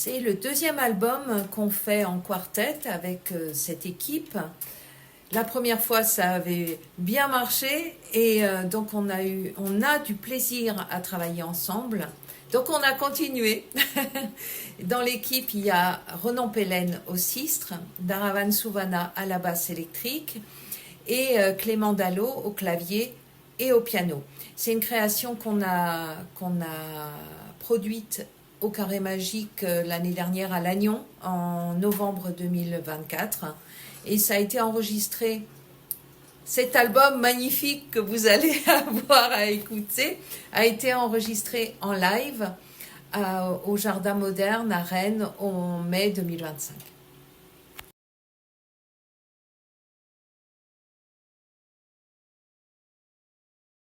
C'est le deuxième album qu'on fait en quartet avec cette équipe. La première fois, ça avait bien marché et donc on a du plaisir à travailler ensemble. Donc on a continué. Dans l'équipe, il y a Renan Pellen au sistre, Dharavan Souvana à la basse électrique et Clément Dallot au clavier et au piano. C'est une création qu'on a produite au Carré Magique l'année dernière à Lannion en novembre 2024 et ça a été enregistré. Cet album magnifique que vous allez avoir à écouter a été enregistré en live au Jardin Moderne à Rennes en mai 2025.